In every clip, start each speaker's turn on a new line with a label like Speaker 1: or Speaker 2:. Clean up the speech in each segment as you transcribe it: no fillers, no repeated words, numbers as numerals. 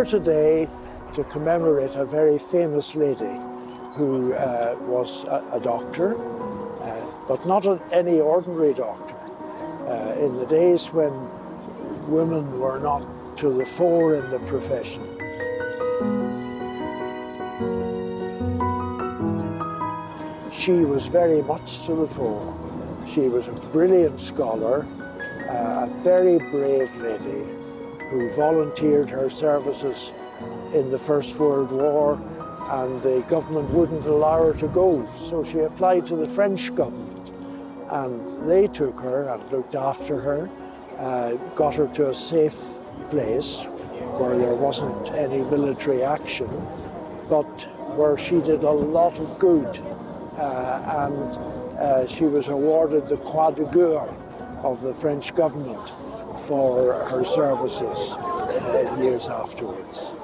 Speaker 1: here today to commemorate a very famous lady who was a doctor, but not any ordinary doctor. In the days when women were not to the fore in the profession. She was very much to the fore. She was a brilliant scholar, a very brave lady who volunteered her services in the First World War, and the government wouldn't allow her to go, so she applied to the French government, and they took her and looked after her, got her to a safe place where there wasn't any military action, but where she did a lot of good, and she was awarded the Croix de Guerre of the French government for her services in years afterwards.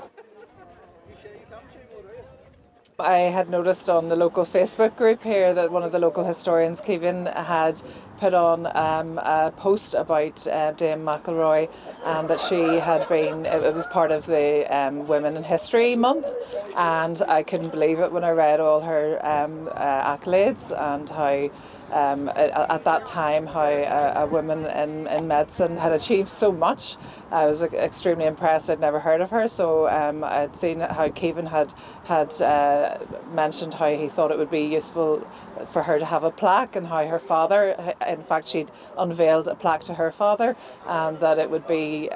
Speaker 2: I had noticed on the local Facebook group here that one of the local historians, Kevin, had put on a post about Dame McIlroy, and that she had been, it was part of the Women in History Month, and I couldn't believe it when I read all her accolades and how at that time how a woman in medicine had achieved so much. I was extremely impressed. I'd never heard of her, so I'd seen how Kevin had mentioned how he thought it would be useful for her to have a plaque, and how her father, in fact she'd unveiled a plaque to her father, and that it would be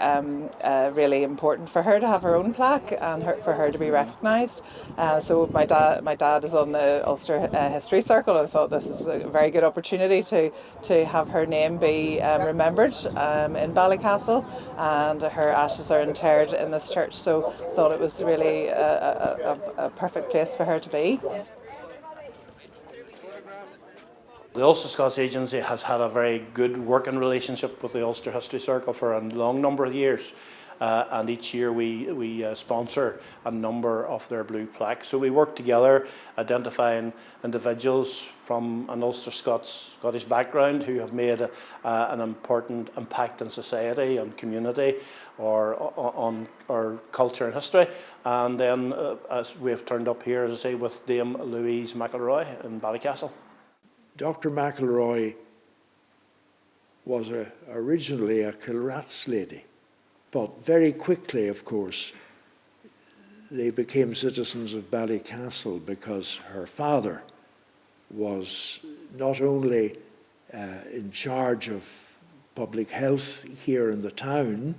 Speaker 2: really important for her to have her own plaque and for her to be recognised. So my dad is on the Ulster History Circle, and I thought this is a very good opportunity to have her name be remembered in Ballycastle, and her ashes are interred in this church, so I thought it was really a perfect place for her to be.
Speaker 3: The Ulster Scots Agency has had a very good working relationship with the Ulster History Circle for a long number of years, and each year we sponsor a number of their blue plaques. So we work together identifying individuals from an Ulster Scottish background who have made an important impact in society and community, or on our culture and history. And then as we have turned up here, as I say, with Dame Louise McIlroy in Ballycastle.
Speaker 1: Dr. McIlroy was originally a Kilrat's lady, but very quickly, of course, they became citizens of Ballycastle because her father was not only in charge of public health here in the town,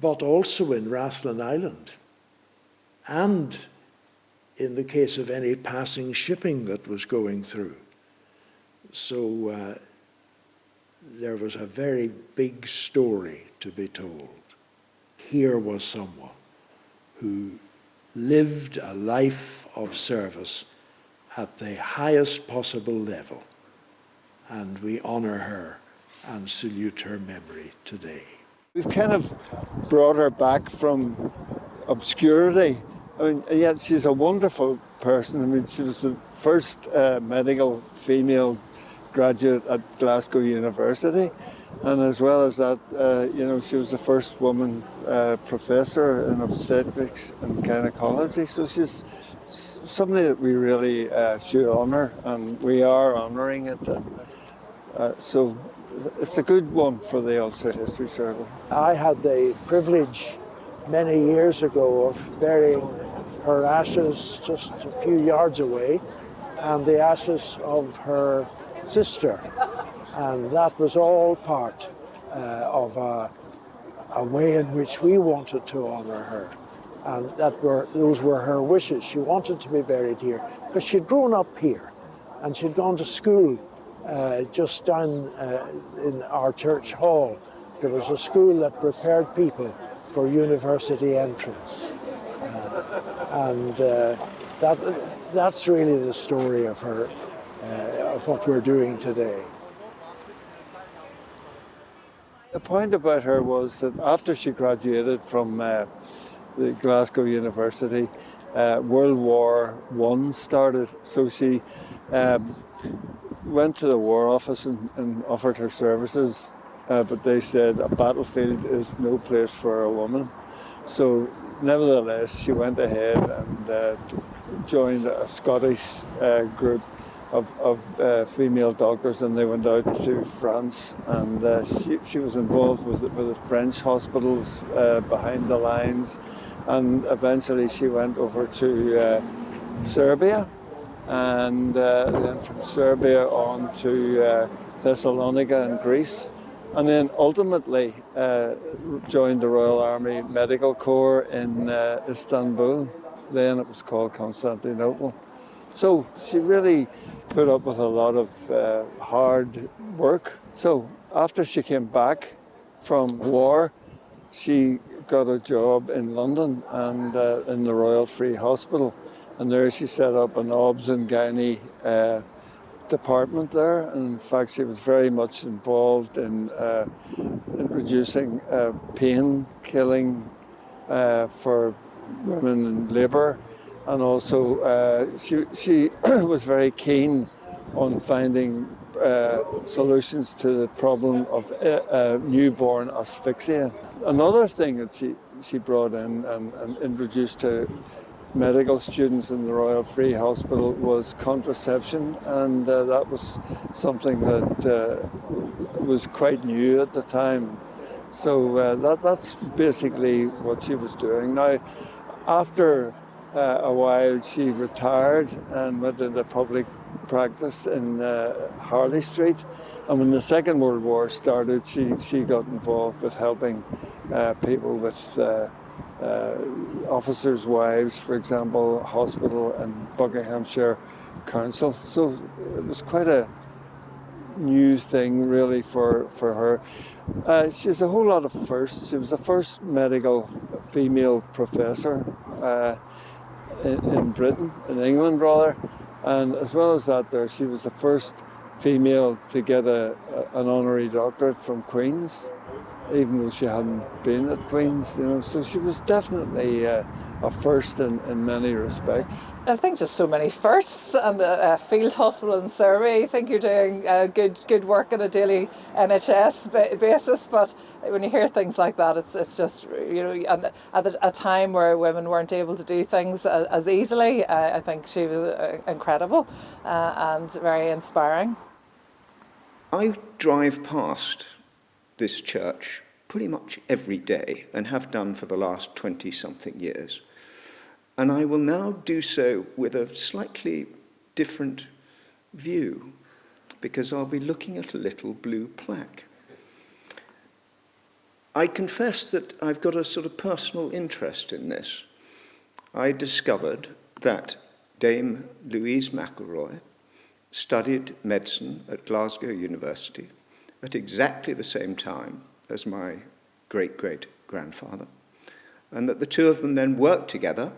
Speaker 1: but also in Rathlin Island, and in the case of any passing shipping that was going through. So there was a very big story to be told. Here was someone who lived a life of service at the highest possible level, and we honour her and salute her memory today.
Speaker 4: We've kind of brought her back from obscurity. I mean, yet she's a wonderful person. I mean, she was the first medical female graduate at Glasgow University, and as well as that, she was the first woman professor in obstetrics and gynaecology. So she's somebody that we really should honour, and we are honouring it. So it's a good one for the Ulster History Circle.
Speaker 1: I had the privilege many years ago of burying her ashes just a few yards away, and the ashes of her sister, and that was all part of a way in which we wanted to honour her, and those were her wishes. She wanted to be buried here because she'd grown up here, and she'd gone to school just down in our church hall. There was a school that prepared people for university entrance, and that's really the story of her, of what we're doing today.
Speaker 4: The point about her was that after she graduated from the Glasgow University, World War I started, so she went to the War Office and offered her services, but they said a battlefield is no place for a woman. So nevertheless, she went ahead and joined a Scottish group of female doctors, and they went out to France, and she was involved with the French hospitals behind the lines, and eventually she went over to Serbia, and then from Serbia on to Thessalonica in Greece, and then ultimately joined the Royal Army Medical Corps in Istanbul. Then it was called Constantinople. So she really put up with a lot of hard work. So after she came back from war, she got a job in London and in the Royal Free Hospital. And there she set up an obs and gynae department there. And in fact, she was very much involved in introducing pain killing for women in labour. And also she was very keen on finding solutions to the problem of newborn asphyxia. Another thing that she brought in and introduced to medical students in the Royal Free Hospital was contraception, and that was something that was quite new at the time. So that's basically what she was doing. Now, after a while, she retired and went into public practice in Harley Street. And when the Second World War started, she got involved with helping people with officers' wives, for example, hospital and Buckinghamshire Council. So it was quite a new thing, really, for her. She has a whole lot of firsts. She was the first medical female professor in Britain, in England rather, and as well as that there, she was the first female to get an honorary doctorate from Queen's, even though she hadn't been at Queen's, you know, so she was definitely a first in many respects.
Speaker 2: I think just so many firsts, and the field hospital in Serbia. I think you're doing good work on a daily NHS basis, but when you hear things like that, it's just, you know, and at a time where women weren't able to do things as easily, I think she was incredible and very inspiring.
Speaker 5: I drive past this church pretty much every day and have done for the last 20-something years. And I will now do so with a slightly different view, because I'll be looking at a little blue plaque. I confess that I've got a sort of personal interest in this. I discovered that Dame Louise McIlroy studied medicine at Glasgow University at exactly the same time as my great-great-grandfather, and that the two of them then worked together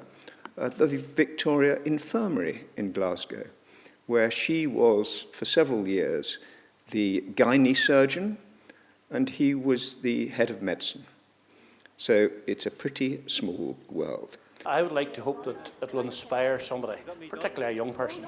Speaker 5: at the Victoria Infirmary in Glasgow, where she was, for several years, the gynae surgeon, and he was the head of medicine. So it's a pretty small world.
Speaker 3: I would like to hope that it will inspire somebody, particularly a young person,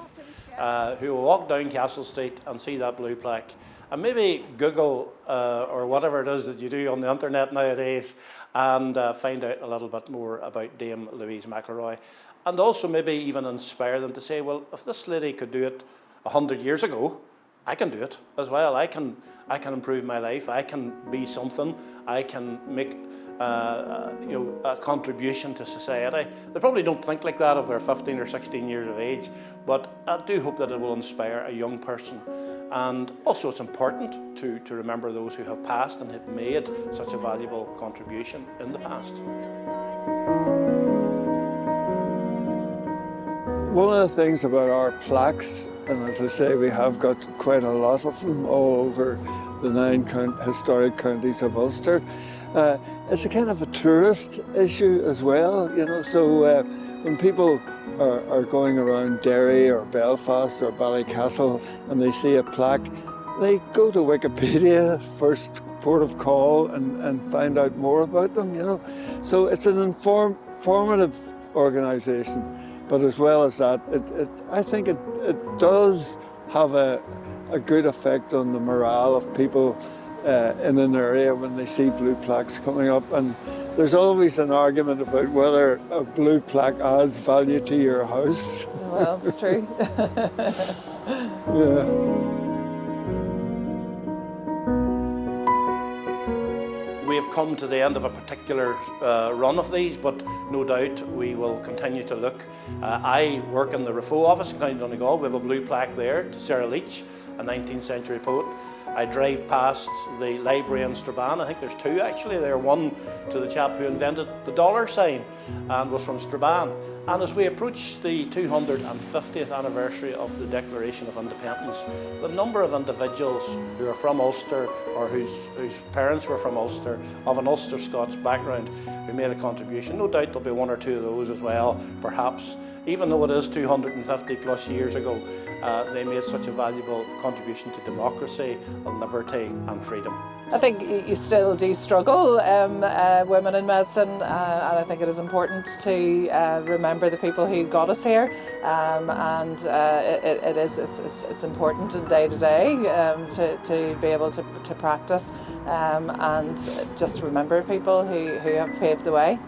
Speaker 3: who will walk down Castle Street and see that blue plaque, and maybe Google or whatever it is that you do on the internet nowadays, and find out a little bit more about Dame Louise McIlroy, and also maybe even inspire them to say, well, if this lady could do it 100 years ago, I can do it as well. I can improve my life. I can be something. I can make a contribution to society. They probably don't think like that if they're 15 or 16 years of age, but I do hope that it will inspire a young person. And also it's important to remember those who have passed and have made such a valuable contribution in the past.
Speaker 4: One of the things about our plaques, and as I say, we have got quite a lot of them all over the 9 historic counties of Ulster. It's a kind of a tourist issue as well, you know, so when people are going around Derry or Belfast or Ballycastle and they see a plaque, they go to Wikipedia, first port of call, and find out more about them, you know. So it's an informative organisation. But as well as that, I think it does have a good effect on the morale of people in an area when they see blue plaques coming up. And there's always an argument about whether a blue plaque adds value to your house.
Speaker 2: Well, it's true.
Speaker 4: Yeah.
Speaker 3: We have come to the end of a particular run of these, but no doubt we will continue to look. I work in the Rafo office in County Donegal. We have a blue plaque there to Sarah Leach, a 19th century poet. I drive past the library in Strabane. I think there's two actually there. One to the chap who invented the dollar sign and was from Strabane. And as we approach the 250th anniversary of the Declaration of Independence, the number of individuals who are from Ulster or whose parents were from Ulster, of an Ulster Scots background, who made a contribution, no doubt there'll be one or two of those as well, perhaps. Even though it is 250 plus years ago, they made such a valuable contribution to democracy, liberty and freedom.
Speaker 2: I think you still do struggle, women in medicine, and I think it is important to remember the people who got us here, and it's important in day to day to be able to practice and just remember people who have paved the way.